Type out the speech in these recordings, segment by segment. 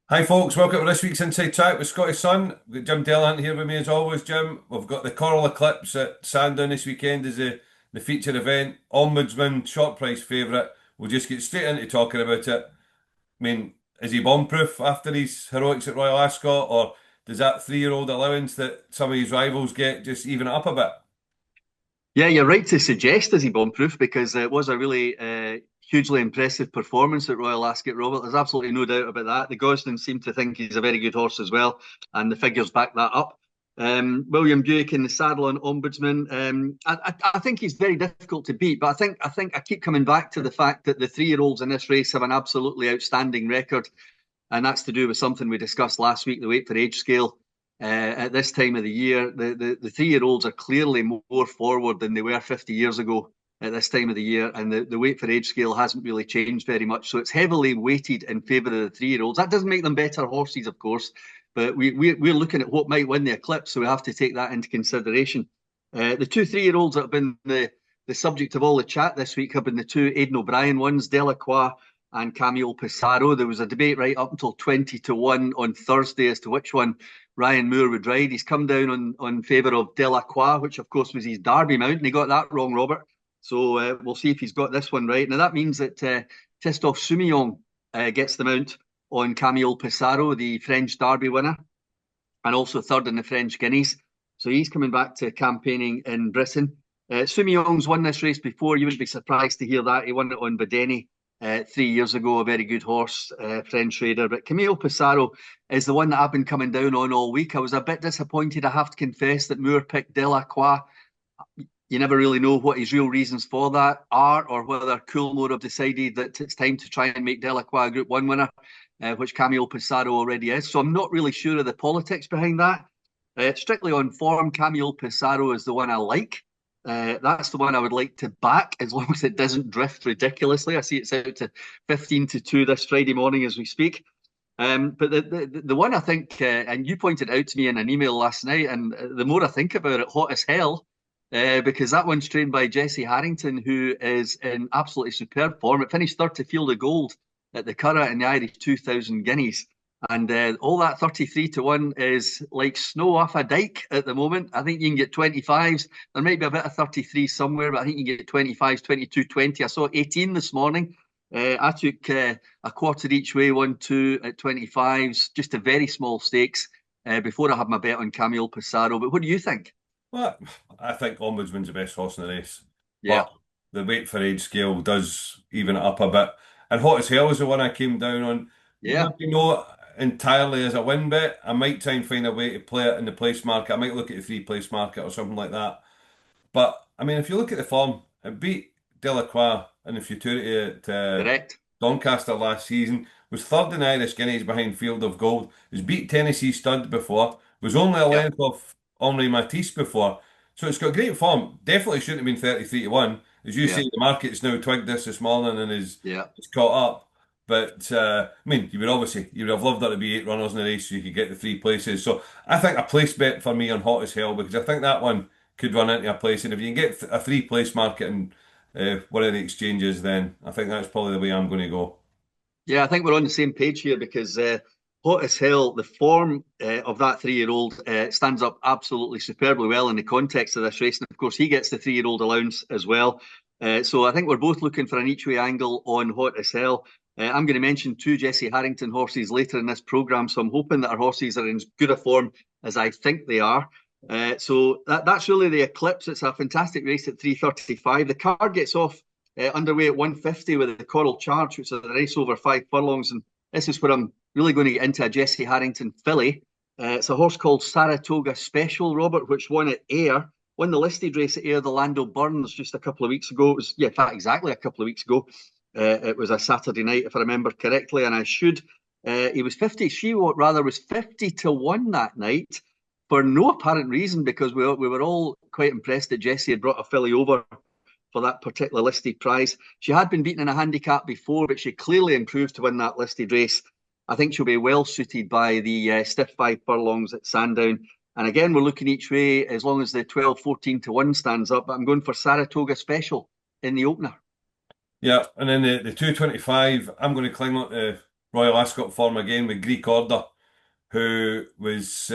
Hi folks, welcome to this week's Inside Track with Scotty Sun. We've got Jim Delahunt here with me as always, Jim. We've got the Coral-Eclipse at Sandown this weekend as the feature event. Ombudsman, short price favourite. We'll just get straight into talking about it. I mean, is he bomb-proof after his heroics at Royal Ascot, or does that three-year-old allowance that some of his rivals get just even it up a bit? Yeah, you're right to suggest is he bomb-proof because it was a really hugely impressive performance at Royal Ascot, Robert. There's absolutely no doubt about that. The Gosnells seem to think he's a very good horse as well, and the figures back that up. William Buick in the saddle on Ombudsman. I think he's very difficult to beat, but I think I keep coming back to the fact that the three-year-olds in this race have an absolutely outstanding record, and that's to do with something we discussed last week, the weight for age scale. At this time of the year, the three-year-olds are clearly more forward than they were 50 years ago at this time of the year, and the weight for age scale hasn't really changed very much. So it's heavily weighted in favour of the three-year-olds. That doesn't make them better horses, of course, but we're looking at what might win the Eclipse, so we have to take that into consideration. The two three-year-olds that have been the subject of all the chat this week have been the two Aidan O'Brien ones, Delacroix and Camille Pissarro. There was a debate right up until 20 to 1 on Thursday as to which one Ryan Moore would ride. He's come down on favour of Delacroix, which of course was his Derby mount, and he got that wrong, Robert. So we'll see if he's got this one right. Now that means that Christophe Soumillon gets the mount on Camille Pissarro, the French Derby winner, and also third in the French Guineas. So he's coming back to campaigning in Britain. Soumillon's won this race before. You wouldn't be surprised to hear that. He won it on Badeni 3 years ago, a very good horse, French raider. But Camille Pissarro is the one that I've been coming down on all week. I was a bit disappointed, I have to confess, that Moore picked Delacroix. You never really know what his real reasons for that are, or whether Coolmore have decided that it's time to try and make Delacroix a Group 1 winner, which Camille Pissarro already is. So I'm not really sure of the politics behind that. Strictly on form, Camille Pissarro is the one I like. That's the one I would like to back as long as it doesn't drift ridiculously. I see it's out to 15 to 2 this Friday morning as we speak. But the one I think, and you pointed out to me in an email last night, and the more I think about it, hot as hell, because that one's trained by Jesse Harrington, who is in absolutely superb form. It finished third to Field of Gold at the Curragh in the Irish 2000 Guineas. And all that 33 to 1 is like snow off a dike at the moment. I think you can get 25s. There might be a bit of 33 somewhere, but I think you can get 25s, 22, 20. I saw 18 this morning. I took a quarter each way, 1, 2 at 25s, just a very small stakes before I had my bet on Camille Pissarro. But what do you think? Well, I think Ombudsman's the best horse in the race, Yeah, but the weight for age scale does even it up a bit. And Hot as Hell is the one I came down on. yeah. Maybe not entirely as a win bet. I might try and find a way to play it in the place market. I might look at the three place market or something like that. But I mean, if you look at the form, it beat Delacroix in the futurity at Correct. Doncaster last season. Was third in Irish Guineas behind Field of Gold. Was beat Tennessee Stud before. Was only a Yep. length of Henri Matisse before. So it's got great form. Definitely shouldn't have been 33 to 1. As you say, Yeah. the market's now twigged this morning and Yeah. is caught up. But I mean, you would have loved there to be eight runners in the race so you could get the three places. So I think a place bet for me on Hot as Hell because I think that one could run into a place. And if you can get a three place market in one of the exchanges, then I think that's probably the way I'm going to go. Yeah, I think we're on the same page here because hot as hell, the form of that 3 year old stands up absolutely superbly well in the context of this race. And of course, he gets the 3 year old allowance as well. So I think we're both looking for an each way angle on hot as hell. I'm going to mention two Jesse Harrington horses later in this programme. So I'm hoping that our horses are in as good a form as I think they are. So that's really the Eclipse. It's a fantastic race at 3:35. The card gets off underway at 150 with the Coral Charge, which is a race over 5 furlongs. And this is where I'm really going to get into a Jesse Harrington filly. It's a horse called Saratoga Special, Robert, which won at Ayr, won the listed race at Ayr, the Lando Burns, just a couple of weeks ago. It was, yeah, in fact, exactly a couple of weeks ago. It was a Saturday night, if I remember correctly, and I should. He was 50, she rather was 50 to 1 that night for no apparent reason because we were all quite impressed that Jesse had brought a filly over for that particular listed prize. She had been beaten in a handicap before, but she clearly improved to win that listed race. I think she'll be well suited by the stiff 5 furlongs at Sandown. And again, we're looking each way as long as the 12, 14 to 1 stands up. But I'm going for Saratoga Special in the opener. Yeah, and then the 225, I'm going to climb up to Royal Ascot form again with Greek Order, who was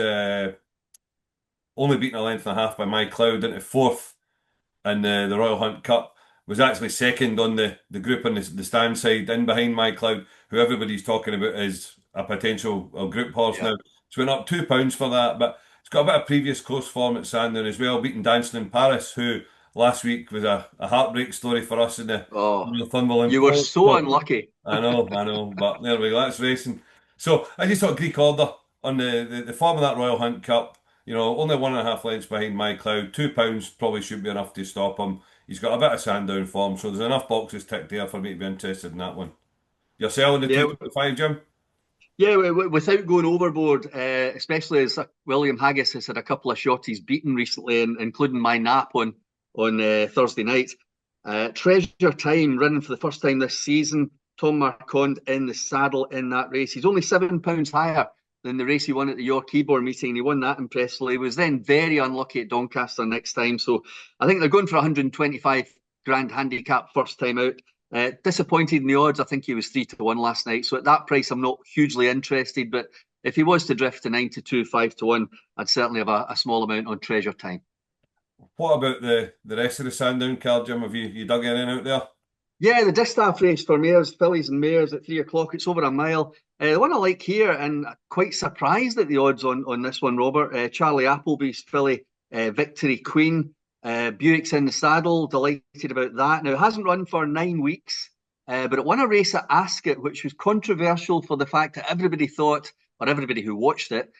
only beaten a length and a half by My Cloud into fourth in the Royal Hunt Cup, was actually second on the group on the stand side, in behind My Cloud, who everybody's talking about as a potential group horse Yeah. now. It's went up £2 for that, but it's got a bit of previous close form at Sandown as well, beating Dancing in Paris, who last week was a heartbreak story for us in the Oh, Northumberland you were Pole. so unlucky. I know, but there we go, that's racing. So I just thought Greek Order on the form of that Royal Hunt Cup, only 1.5 lengths behind My Cloud, £2 probably should be enough to stop him. He's got a bit of Sandown form, so there's enough boxes ticked there for me to be interested in that one. You're selling the Yeah, 225, Jim? yeah. Without going overboard, especially as William Haggis has had a couple of shotties beaten recently, including my nap on Thursday night. Treasure Time running for the first time this season. Tom Marquand in the saddle in that race. He's only £7 higher than the race he won at the York Ebor meeting. He won that impressively. He was then very unlucky at Doncaster next time. So I think they're going for 125 grand handicap first time out. Disappointed in the odds. I think he was 3-1 last night. So at that price, I'm not hugely interested. But if he was to drift to 9-2, 5-1, I'd certainly have a small amount on Treasure Time. What about the rest of the Sandown card, Jim? Have you dug anything out there? Yeah, the distaff race for mares, fillies and mares at 3 o'clock. It's over a mile. The one I like here, and quite surprised at the odds on this one, Robert. Charlie Appleby's filly, Victory Queen. Buick's in the saddle. Delighted about that. Now, it hasn't run for 9 weeks, but it won a race at Ascot, which was controversial for the fact that everybody thought, or everybody who watched it,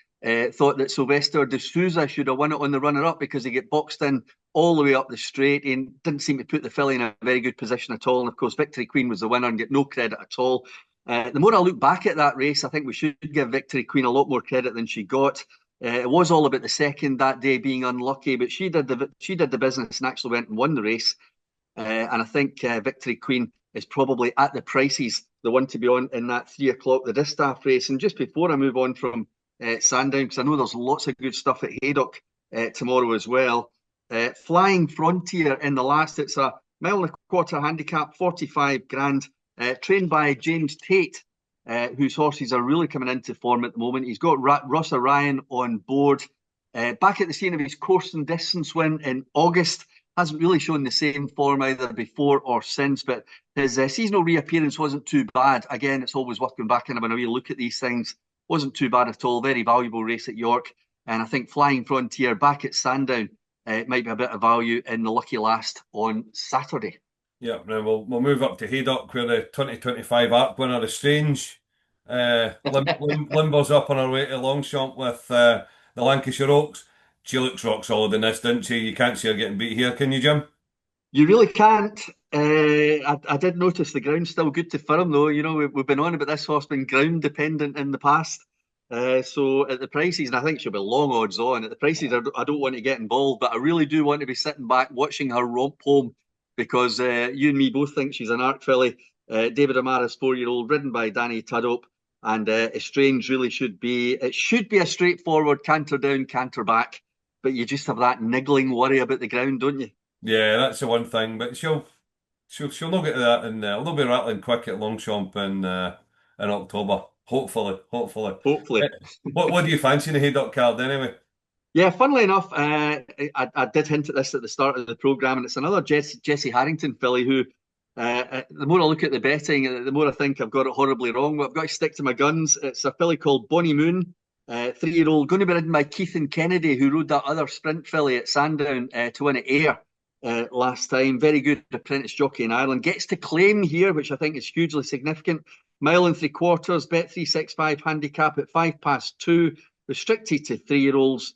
thought that Sylvester de Souza should have won it on the runner-up because he get boxed in all the way up the straight and didn't seem to put the filly in a very good position at all. And of course, Victory Queen was the winner and get no credit at all. The more I look back at that race, I think we should give Victory Queen a lot more credit than she got. It was all about the second that day being unlucky, but she did the business and actually went and won the race. And I think Victory Queen is probably at the prices the one to be on in that 3 o'clock the distaff race. And just before I move on from Sandown, because I know there's lots of good stuff at Haydock tomorrow as well. Flying Frontier in the last, it's a mile and a quarter handicap, 45 grand, trained by James Tate, whose horses are really coming into form at the moment. He's got Ross Orion on board. Back at the scene of his course and distance win in August, hasn't really shown the same form either before or since, but his seasonal reappearance wasn't too bad. Again, it's always worth going back and having a wee look at these things. Wasn't too bad at all. Very valuable race at York. And I think Flying Frontier back at Sandown might be a bit of value in the lucky last on Saturday. Yeah, now we'll move up to Haydock where the 2025 Arc winner is Strange. Limbo's up on her way to Longchamp with the Lancashire Oaks. She looks rock solid in this, doesn't she? You can't see her getting beat here, can you, Jim? You really can't. I did notice the ground's still good to firm, though. You know, we've been on about this horse being ground dependent in the past. So at the prices, and I think she'll be long odds on, at the prices, I don't want to get involved, but I really do want to be sitting back watching her romp home because you and me both think she's an art filly. David Amara's 4-year-old, ridden by Danny Tudhope, and Estrange really it should be a straightforward canter down, canter back, but you just have that niggling worry about the ground, don't you? Yeah, that's the one thing. But she'll not get to that, and they'll be rattling quick at Longchamp in October. Hopefully, hopefully. Hopefully. What do you fancy in the Haydock card anyway? Yeah, funnily enough, I did hint at this at the start of the programme, and it's another Jesse Harrington filly who, the more I look at the betting, the more I think I've got it horribly wrong, but I've got to stick to my guns. It's a filly called Bonnie Moon, 3-year-old, going to be ridden by Keith and Kennedy, who rode that other sprint filly at Sandown to win at Ayr last time. Very good apprentice jockey in Ireland. Gets to claim here, which I think is hugely significant. Mile and 3/4, bet 365 handicap at 2:05, restricted to 3-year-olds.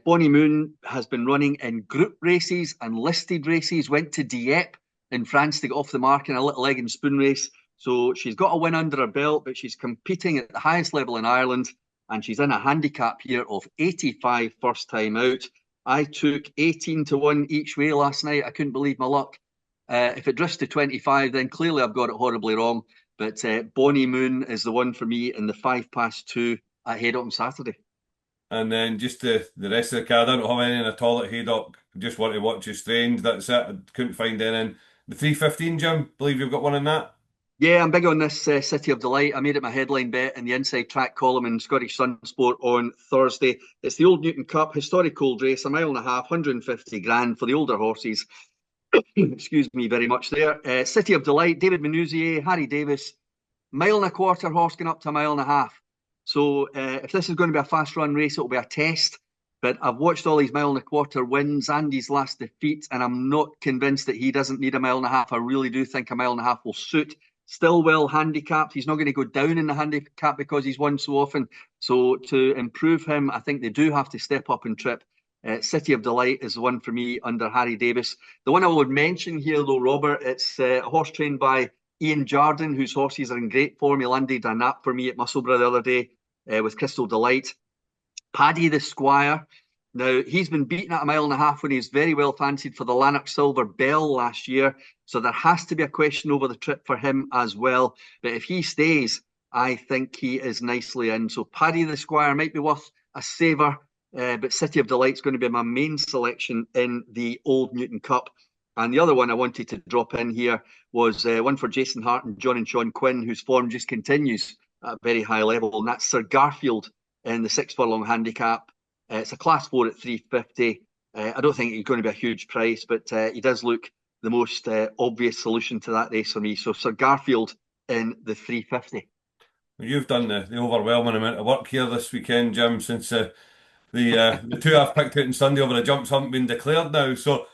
Bonnie Moon has been running in group races and listed races, went to Dieppe in France to get off the mark in a little leg and spoon race. So she's got a win under her belt, but she's competing at the highest level in Ireland, and she's in a handicap here of 85 first time out. I took 18-1 each way last night. I couldn't believe my luck. If it drifts to 25, then clearly I've got it horribly wrong. But Bonnie Moon is the one for me in the 2:05 at Haydock on Saturday. And then just the rest of the card, I don't have anything at all at Haydock. Just want to watch you strange. That's it. I couldn't find anything. The 315, Jim. Believe you've got one in that. Yeah, I'm big on this City of Delight. I made it my headline bet in the Inside Track column in Scottish Sun Sport on Thursday. It's the Old Newton Cup, historic old race, a mile and a half, 150 grand for the older horses. Excuse me very much there. City of Delight, David Menuzier, Harry Davis, mile and a quarter horse going up to a mile and a half. So if this is going to be a fast run race, it'll be a test. But I've watched all these mile and a quarter wins, Andy's last defeat, and I'm not convinced that he doesn't need a mile and a half. I really do think a mile and a half will suit. Still well handicapped. He's not going to go down in the handicap because he's won so often. So to improve him, I think they do have to step up and trip. City of Delight is the one for me under Harry Davis. The one I would mention here, though, Robert, it's a horse trained by Ian Jardine, whose horses are in great form. He landed a nap for me at Musselburgh the other day with Crystal Delight. Paddy the Squire. Now, he's been beaten at a mile and a half when he's very well fancied for the Lanark Silver Bell last year. So there has to be a question over the trip for him as well. But if he stays, I think he is nicely in. So Paddy the Squire might be worth a saver, but City of Delight's going to be my main selection in the Old Newton Cup. And the other one I wanted to drop in here was one for Jason Hart and John and Sean Quinn, whose form just continues at a very high level. And that's Sir Garfield in the 6 furlong handicap. It's a class 4 at 350. I don't think he's going to be a huge price, but he does look the most obvious solution to that race for me. So Sir Garfield in the 350. Well, you've done the overwhelming amount of work here this weekend, Jim, since the two I've picked out on Sunday over the jumps haven't been declared now. So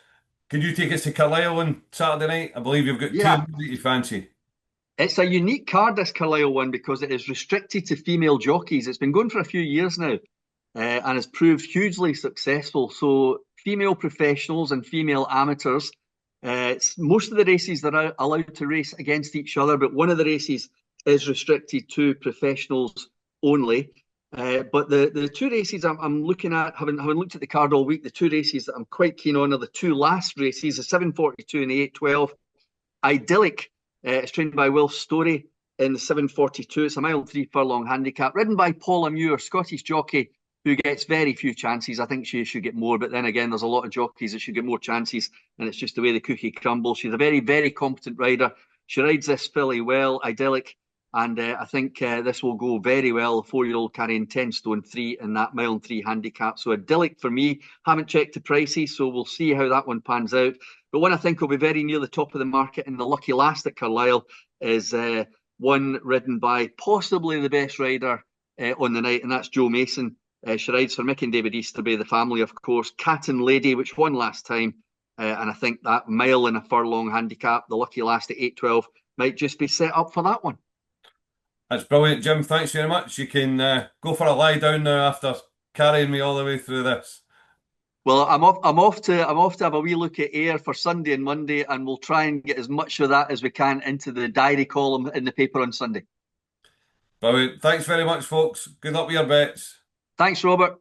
can you take us to Carlisle on Saturday night? I believe you've got two Yeah, that you fancy. it's a unique card, this Carlisle one, because it is restricted to female jockeys. It's been going for a few years now and has proved hugely successful. So, female professionals and female amateurs, most of the races that are allowed to race against each other, but one of the races is restricted to professionals only. But the two races I'm looking at, having looked at the card all week, the two races that I'm quite keen on are the two last races, the 742 and the 812. Idyllic, it's trained by Will Story in the 742. It's a mile and 3 furlong handicap, ridden by Paula Muir, Scottish jockey who gets very few chances. I think she should get more, but then again, there's a lot of jockeys that should get more chances, and it's just the way the cookie crumbles. She's a very, very competent rider. She rides this filly well, Idyllic, and I think this will go very well. A 4-year-old carrying 10 stone 3 in that mile and 3 handicap. So Idyllic for me. Haven't checked the prices, so we'll see how that one pans out. But one I think will be very near the top of the market in the Lucky Last at Carlisle is one ridden by possibly the best rider on the night, and that's Joe Mason. She rides for Mick and David Easterby, the family, of course. Cat and Lady, which won last time. And I think that mile and a furlong handicap, the Lucky Last at 812, might just be set up for that one. That's brilliant, Jim. Thanks very much. You can go for a lie down now after carrying me all the way through this. Well, I'm off to have a wee look at Ayr for Sunday and Monday, and we'll try and get as much of that as we can into the diary column in the paper on Sunday. Brilliant. Thanks very much, folks. Good luck with your bets. Thanks, Robert.